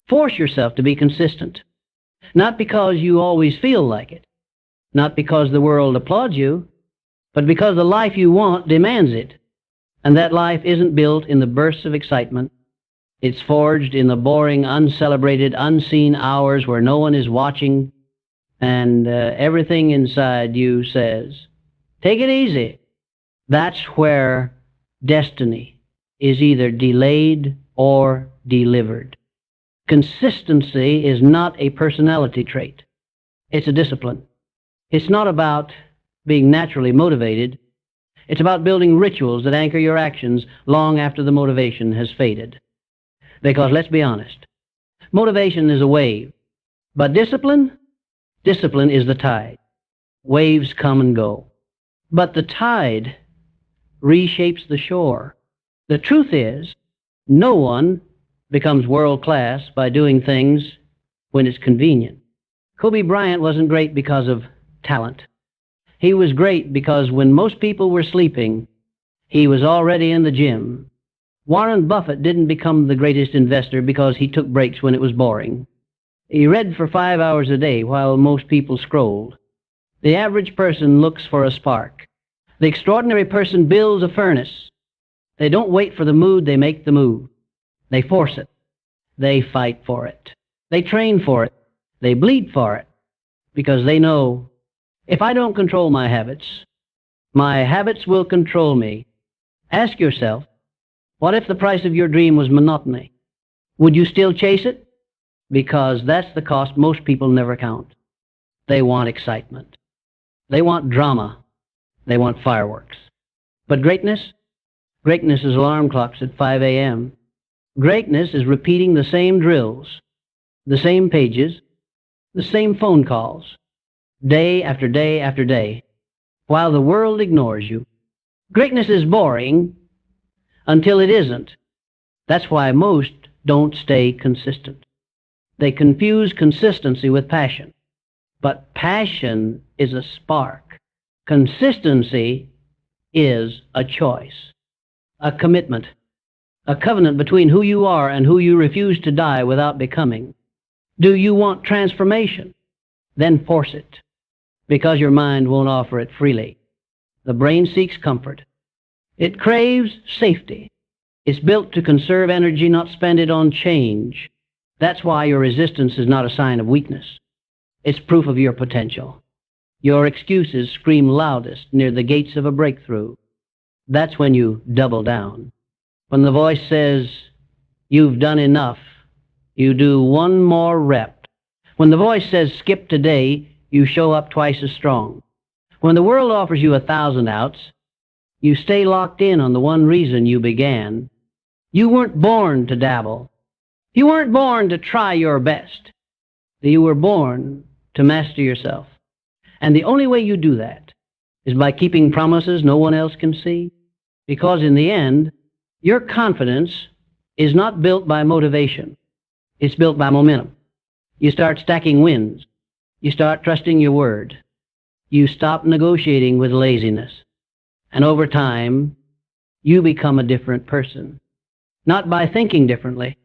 Force yourself to be consistent. Not because you always feel like it, not because the world applauds you, but because the life you want demands it. And that life isn't built in the bursts of excitement. It's forged in the boring, uncelebrated, unseen hours where no one is watching, and everything inside you says, take it easy. That's where destiny is either delayed or delivered. Consistency is not a personality trait. It's a discipline. It's not about being naturally motivated. It's about building rituals that anchor your actions long after the motivation has faded. Because let's be honest, motivation is a wave, but discipline is the tide. Waves come and go, but the tide reshapes the shore. The truth is, no one becomes world-class by doing things when it's convenient. Kobe Bryant wasn't great because of talent. He was great because when most people were sleeping, he was already in the gym. Warren Buffett didn't become the greatest investor because he took breaks when it was boring. He read for 5 hours a day while most people scrolled. The average person looks for a spark. The extraordinary person builds a furnace. They don't wait for the mood, they make the move. They force it. They fight for it. They train for it. They bleed for it. Because they know, if I don't control my habits will control me. Ask yourself, what if the price of your dream was monotony? Would you still chase it? Because that's the cost most people never count. They want excitement. They want drama. They want fireworks. But greatness is alarm clocks at 5 a.m. Greatness is repeating the same drills, the same pages, the same phone calls, day after day after day, while the world ignores you. Greatness is boring until it isn't. That's why most don't stay consistent. They confuse consistency with passion. But passion is a spark. Consistency is a choice, a commitment, a covenant between who you are and who you refuse to die without becoming. Do you want transformation? Then force it, because your mind won't offer it freely. The brain seeks comfort. It craves safety. It's built to conserve energy, not spend it on change. That's why your resistance is not a sign of weakness. It's proof of your potential. Your excuses scream loudest near the gates of a breakthrough. That's when you double down. When the voice says, you've done enough, you do one more rep. When the voice says, skip today, you show up twice as strong. When the world offers you 1,000 outs, you stay locked in on the one reason you began. You weren't born to dabble. You weren't born to try your best. You were born to master yourself. And the only way you do that is by keeping promises no one else can see. Because in the end, your confidence is not built by motivation. It's built by momentum. You start stacking wins. You start trusting your word. You stop negotiating with laziness. And over time, you become a different person. Not by thinking differently,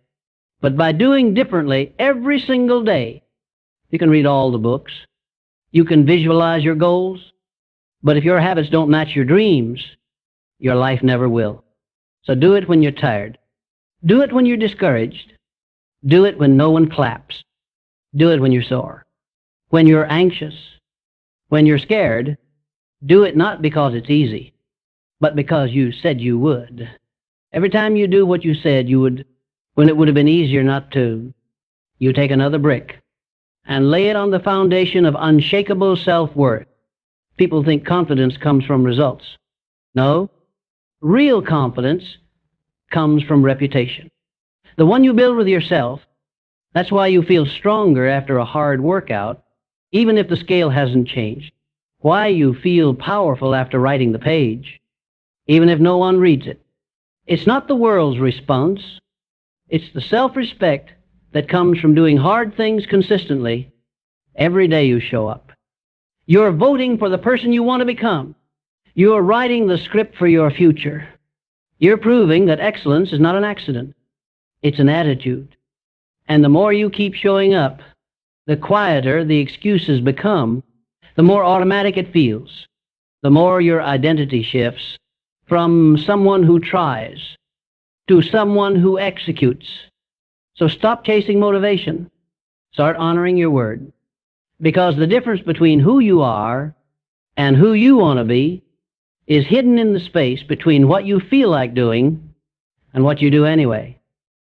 but by doing differently every single day. You can read all the books. You can visualize your goals. But if your habits don't match your dreams, your life never will. So do it when you're tired. Do it when you're discouraged. Do it when no one claps. Do it when you're sore. When you're anxious. When you're scared, do it not because it's easy, but because you said you would. Every time you do what you said you would, when it would have been easier not to, you take another brick and lay it on the foundation of unshakable self-worth. People think confidence comes from results. No, real confidence comes from reputation. The one you build with yourself. That's why you feel stronger after a hard workout, even if the scale hasn't changed. Why you feel powerful after writing the page, even if no one reads it. It's not the world's response. It's the self-respect that comes from doing hard things consistently every day you show up. You're voting for the person you want to become. You're writing the script for your future. You're proving that excellence is not an accident. It's an attitude. And the more you keep showing up, the quieter the excuses become, the more automatic it feels, the more your identity shifts from someone who tries to someone who executes. So stop chasing motivation. Start honoring your word. Because the difference between who you are and who you want to be is hidden in the space between what you feel like doing and what you do anyway.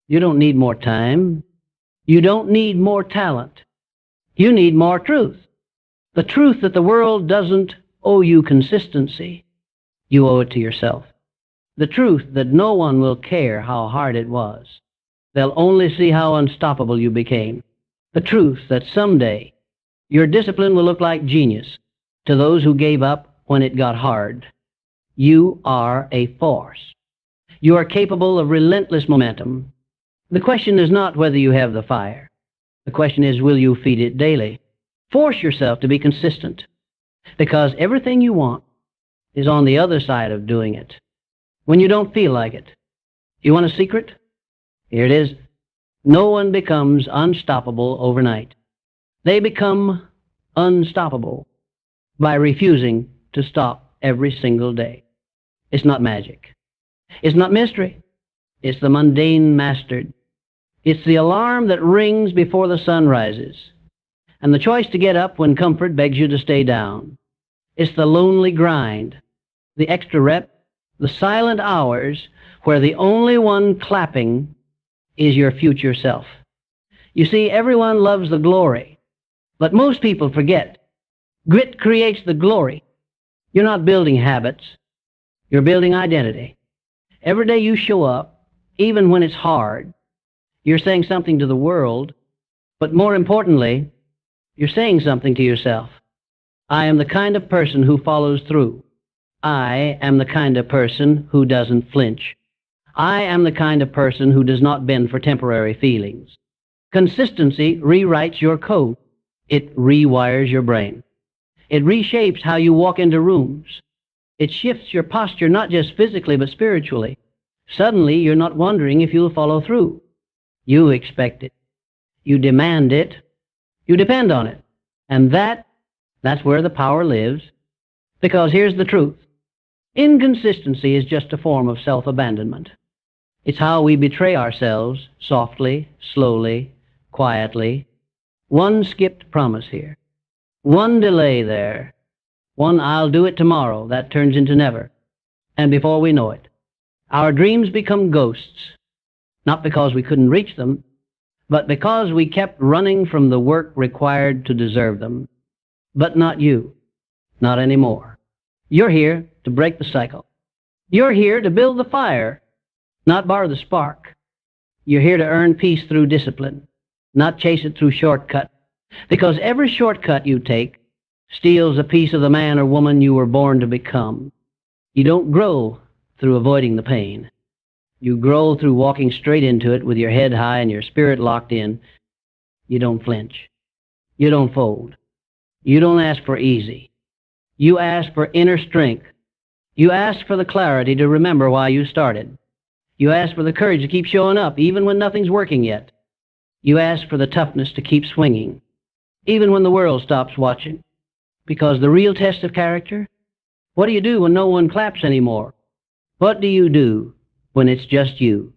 You don't need more time. You don't need more talent. You need more truth. The truth that the world doesn't owe you consistency. You owe it to yourself. The truth that no one will care how hard it was. They'll only see how unstoppable you became. The truth that someday your discipline will look like genius to those who gave up when it got hard. You are a force. You are capable of relentless momentum. The question is not whether you have the fire. The question is, will you feed it daily? Force yourself to be consistent, because everything you want is on the other side of doing it. When you don't feel like it. You want a secret? Here it is. No one becomes unstoppable overnight. They become unstoppable by refusing to stop every single day. It's not magic. It's not mystery. It's the mundane mastered. It's the alarm that rings before the sun rises, and the choice to get up when comfort begs you to stay down. It's the lonely grind, the extra rep, the silent hours where the only one clapping is your future self. You see, everyone loves the glory, but most people forget. Grit creates the glory. You're not building habits. You're building identity. Every day you show up, even when it's hard, you're saying something to the world, but more importantly, you're saying something to yourself. I am the kind of person who follows through. I am the kind of person who doesn't flinch. I am the kind of person who does not bend for temporary feelings. Consistency rewrites your code. It rewires your brain. It reshapes how you walk into rooms. It shifts your posture not just physically but spiritually. Suddenly, you're not wondering if you'll follow through. You expect it. You demand it. You depend on it. And that's where the power lives. Because here's the truth. Inconsistency is just a form of self-abandonment. It's how we betray ourselves softly, slowly, quietly. One skipped promise here. One delay there. One I'll do it tomorrow that turns into never. And before we know it, our dreams become ghosts. Not because we couldn't reach them, but because we kept running from the work required to deserve them. But not you. Not anymore. You're here to break the cycle. You're here to build the fire, not borrow the spark. You're here to earn peace through discipline, not chase it through shortcut. Because every shortcut you take steals a piece of the man or woman you were born to become. You don't grow through avoiding the pain. You grow through walking straight into it with your head high and your spirit locked in. You don't flinch. You don't fold. You don't ask for easy. You ask for inner strength. You ask for the clarity to remember why you started. You ask for the courage to keep showing up even when nothing's working yet. You ask for the toughness to keep swinging, even when the world stops watching. Because the real test of character, what do you do when no one claps anymore? What do you do when it's just you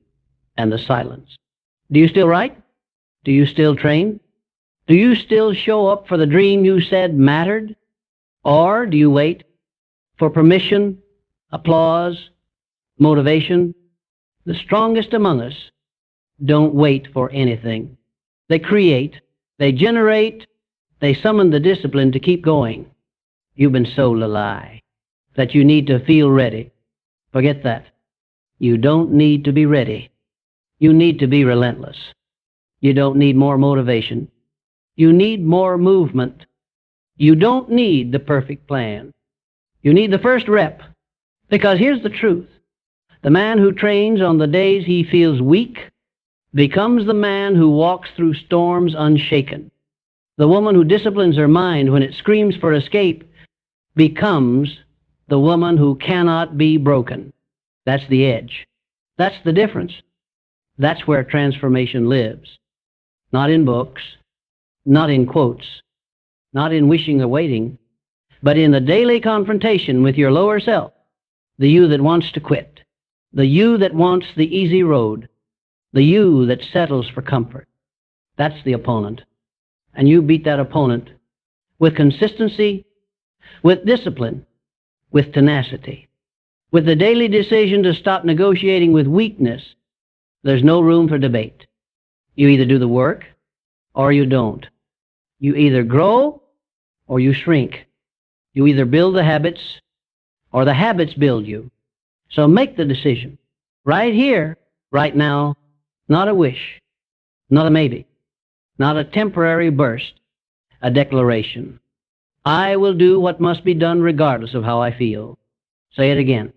and the silence? Do you still write? Do you still train? Do you still show up for the dream you said mattered? Or do you wait for permission, applause, motivation? The strongest among us don't wait for anything. They create, they generate, they summon the discipline to keep going. You've been sold a lie that you need to feel ready. Forget that. You don't need to be ready. You need to be relentless. You don't need more motivation. You need more movement. You don't need the perfect plan. You need the first rep. Because here's the truth. The man who trains on the days he feels weak becomes the man who walks through storms unshaken. The woman who disciplines her mind when it screams for escape becomes the woman who cannot be broken. That's the edge. That's the difference. That's where transformation lives. not in books, not in quotes, not in wishing or waiting, but in the daily confrontation with your lower self, the you that wants to quit, the you that wants the easy road, the you that settles for comfort. That's the opponent. And you beat that opponent with consistency, with discipline, with tenacity, with the daily decision to stop negotiating with weakness. There's no room for debate. You either do the work or you don't. You either grow or you shrink. You either build the habits or the habits build you. So make the decision right here, right now, not a wish, not a maybe, not a temporary burst, a declaration. I will do what must be done regardless of how I feel. Say it again.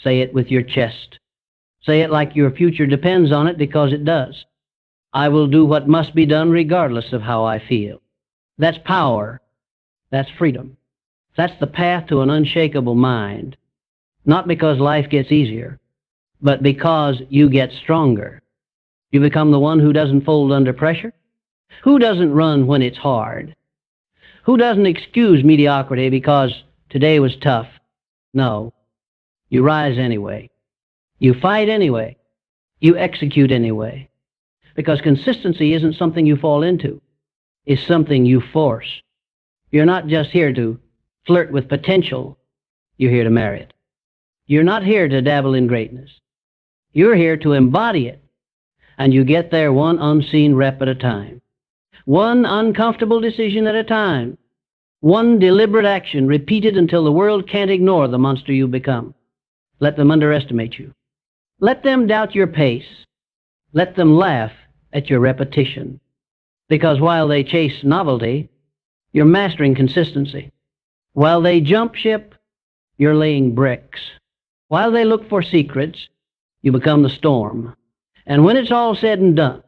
Say it with your chest. Say it like your future depends on it, because it does. I will do what must be done regardless of how I feel. That's power. That's freedom. That's the path to an unshakable mind. Not because life gets easier, but because you get stronger. You become the one who doesn't fold under pressure, who doesn't run when it's hard, who doesn't excuse mediocrity because today was tough. No, you rise anyway. You fight anyway. You execute anyway. Because consistency isn't something you fall into. It's something you force. You're not just here to flirt with potential. You're here to marry it. You're not here to dabble in greatness. You're here to embody it. And you get there one unseen rep at a time. One uncomfortable decision at a time. One deliberate action repeated until the world can't ignore the monster you become. Let them underestimate you. Let them doubt your pace. Let them laugh at your repetition. Because while they chase novelty, you're mastering consistency. While they jump ship, you're laying bricks. While they look for secrets, you become the storm. And when it's all said and done,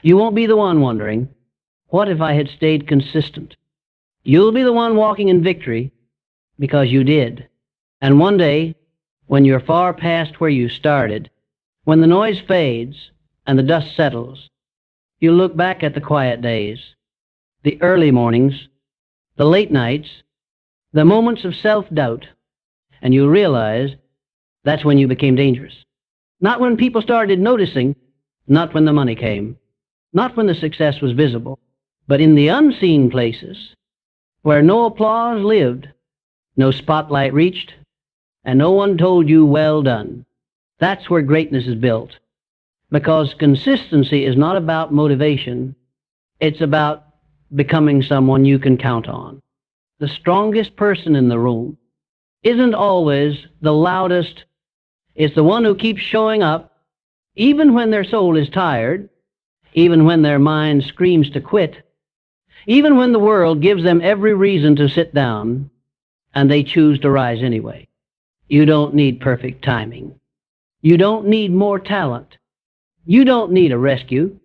you won't be the one wondering, what if I had stayed consistent? You'll be the one walking in victory because you did. And one day, when you're far past where you started, when the noise fades and the dust settles, you'll look back at the quiet days, the early mornings, the late nights, the moments of self-doubt, and you'll realize that's when you became dangerous. Not when people started noticing, not when the money came, not when the success was visible, but in the unseen places where no applause lived, no spotlight reached, and no one told you, well done. That's where greatness is built. Because consistency is not about motivation. It's about becoming someone you can count on. The strongest person in the room isn't always the loudest. It's the one who keeps showing up, even when their soul is tired, even when their mind screams to quit, even when the world gives them every reason to sit down, and they choose to rise anyway. You don't need perfect timing. You don't need more talent. You don't need a rescue.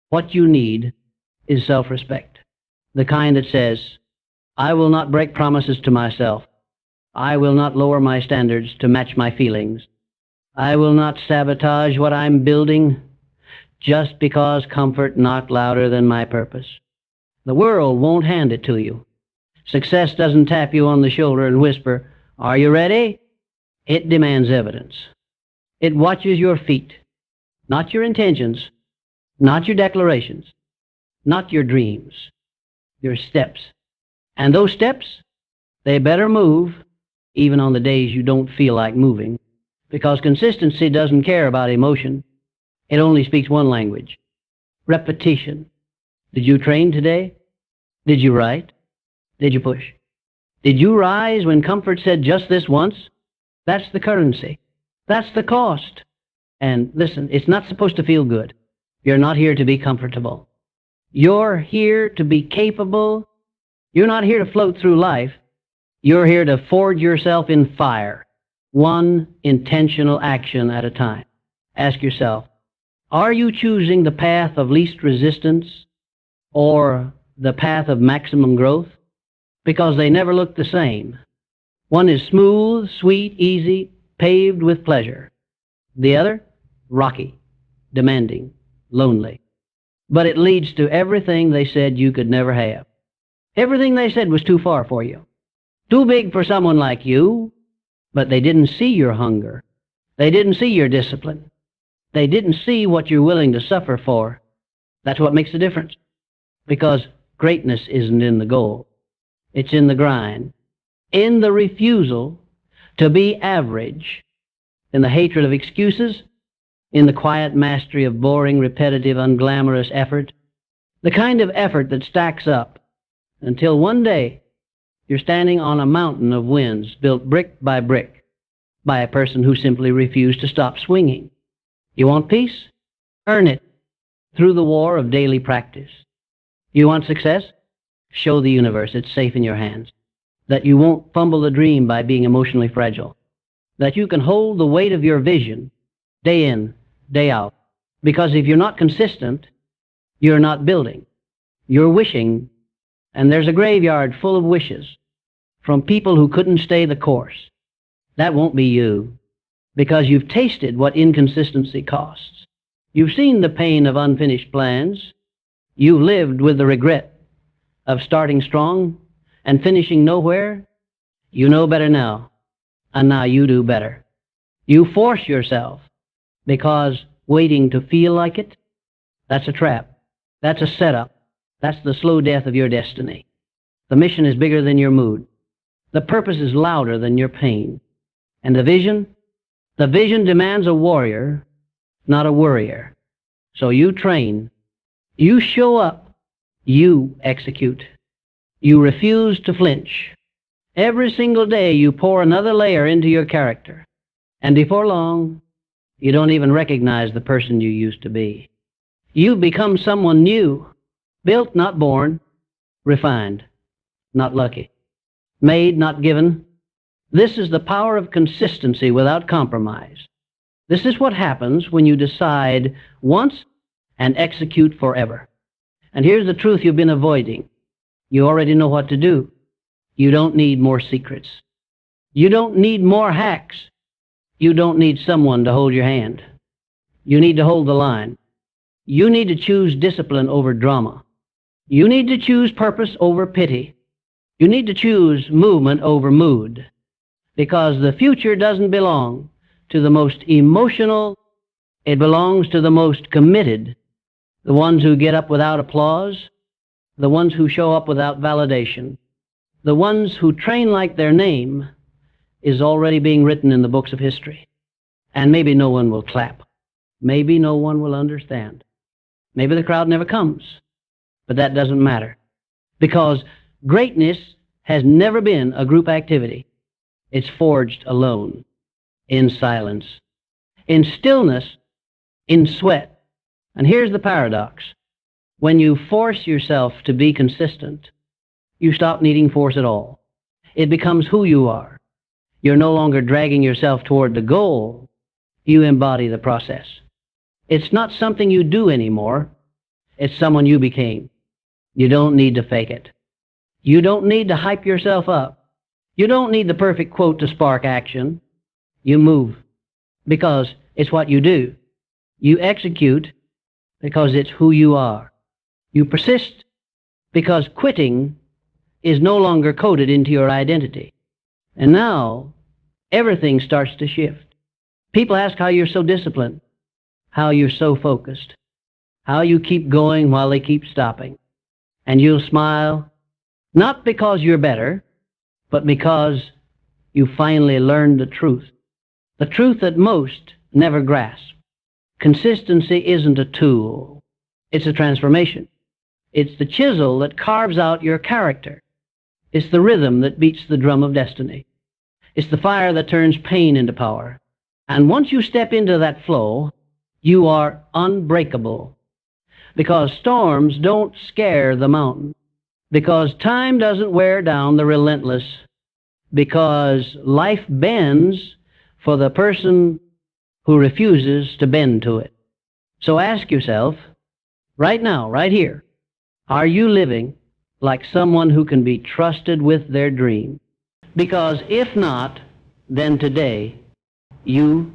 What you need is self-respect. The kind that says, I will not break promises to myself. I will not lower my standards to match my feelings. I will not sabotage what I'm building just because comfort knocked louder than my purpose. The world won't hand it to you. Success doesn't tap you on the shoulder and whisper, are you ready? It demands evidence. It watches your feet, not your intentions, not your declarations, not your dreams, your steps. And those steps, they better move even on the days you don't feel like moving, because consistency doesn't care about emotion. It only speaks one language, repetition. Did you train today? Did you write? Did you push? Did you rise when comfort said just this once? That's the currency. That's the cost. And listen, it's not supposed to feel good. You're not here to be comfortable. You're here to be capable. You're not here to float through life. You're here to forge yourself in fire, one intentional action at a time. Ask yourself, are you choosing the path of least resistance or the path of maximum growth? Because they never look the same. One is smooth, sweet, easy, paved with pleasure. The other, rocky, demanding, lonely. but it leads to everything they said you could never have. Everything they said was too far for you, too big for someone like you, but they didn't see your hunger. They didn't see your discipline. They didn't see what you're willing to suffer for. That's what makes the difference. Because greatness isn't in the goal. It's in the grind, in the refusal to be average, in the hatred of excuses, in the quiet mastery of boring, repetitive, unglamorous effort, the kind of effort that stacks up until one day you're standing on a mountain of wins built brick by a person who simply refused to stop swinging. You want peace? Earn it through the war of daily practice. You want success? Show the universe it's safe in your hands, that you won't fumble the dream by being emotionally fragile, that you can hold the weight of your vision day in, day out. Because if you're not consistent, you're not building. You're wishing, and there's a graveyard full of wishes from people who couldn't stay the course. That won't be you, because you've tasted what inconsistency costs. You've seen the pain of unfinished plans. You've lived with the regret of starting strong and finishing nowhere. You know better now, and now you do better. You force yourself, because waiting to feel like it, that's a trap. That's a setup. That's the slow death of your destiny. The mission is bigger than your mood. The purpose is louder than your pain. And the vision demands a warrior, not a worrier. So you train, you show up, you execute. You refuse to flinch. Every single day you pour another layer into your character. And before long, you don't even recognize the person you used to be. You become someone new, built, not born, refined, not lucky, made, not given. This is the power of consistency without compromise. This is what happens when you decide once and execute forever. And here's the truth you've been avoiding. You already know what to do. You don't need more secrets. You don't need more hacks. You don't need someone to hold your hand. You need to hold the line. You need to choose discipline over drama. You need to choose purpose over pity. You need to choose movement over mood. Because the future doesn't belong to the most emotional. It belongs to the most committed, the ones who get up without applause, the ones who show up without validation, the ones who train like their name is already being written in the books of history. And maybe no one will clap. Maybe no one will understand. Maybe the crowd never comes. But that doesn't matter. Because greatness has never been a group activity. It's forged alone, in silence, in stillness, in sweat. And here's the paradox. When you force yourself to be consistent, you stop needing force at all. It becomes who you are. You're no longer dragging yourself toward the goal. You embody the process. It's not something you do anymore. It's someone you became. You don't need to fake it. You don't need to hype yourself up. You don't need the perfect quote to spark action. You move because it's what you do. You execute because it's who you are. You persist because quitting is no longer coded into your identity. And now everything starts to shift. People ask how you're so disciplined, how you're so focused, how you keep going while they keep stopping. And you'll smile, not because you're better, but because you finally learned the truth that most never grasp. Consistency isn't a tool. It's a transformation. It's the chisel that carves out your character. It's the rhythm that beats the drum of destiny. It's the fire that turns pain into power. And once you step into that flow, you are unbreakable. Because storms don't scare the mountain. Because time doesn't wear down the relentless. Because life bends for the person who refuses to bend to it. So ask yourself, right now, right here, are you living like someone who can be trusted with their dream? Because if not, then today you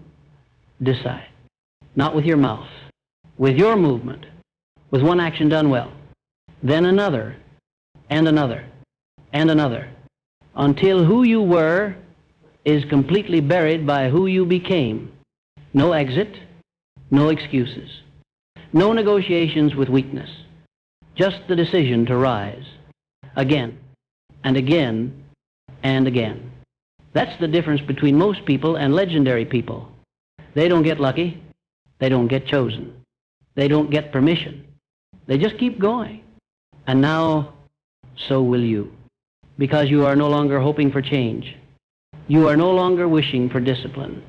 decide. Not with your mouth, with your movement, with one action done well, then another, and another, and another, until who you were is completely buried by who you became. No exit, no excuses, no negotiations with weakness, just the decision to rise again and again and again. That's the difference between most people and legendary people. They don't get lucky. They don't get chosen. They don't get permission. They just keep going. And now, so will you. Because you are no longer hoping for change. You are no longer wishing for discipline.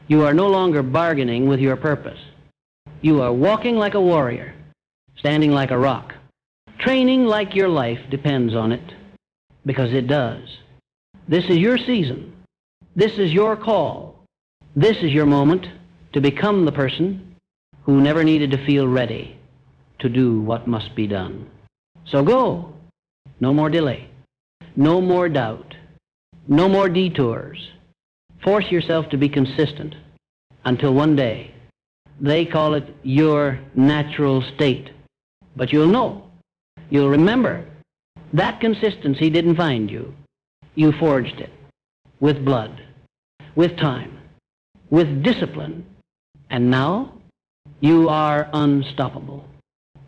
You are no longer bargaining with your purpose. You are walking like a warrior, standing like a rock, training like your life depends on it, because it does. This is your season. This is your call. This is your moment to become the person who never needed to feel ready to do what must be done. So go. No more delay. No more doubt. No more detours. Force yourself to be consistent until one day, they call it your natural state. But you'll know. You'll remember that consistency didn't find you. You forged it with blood, with time, with discipline, and now you are unstoppable.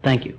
Thank you.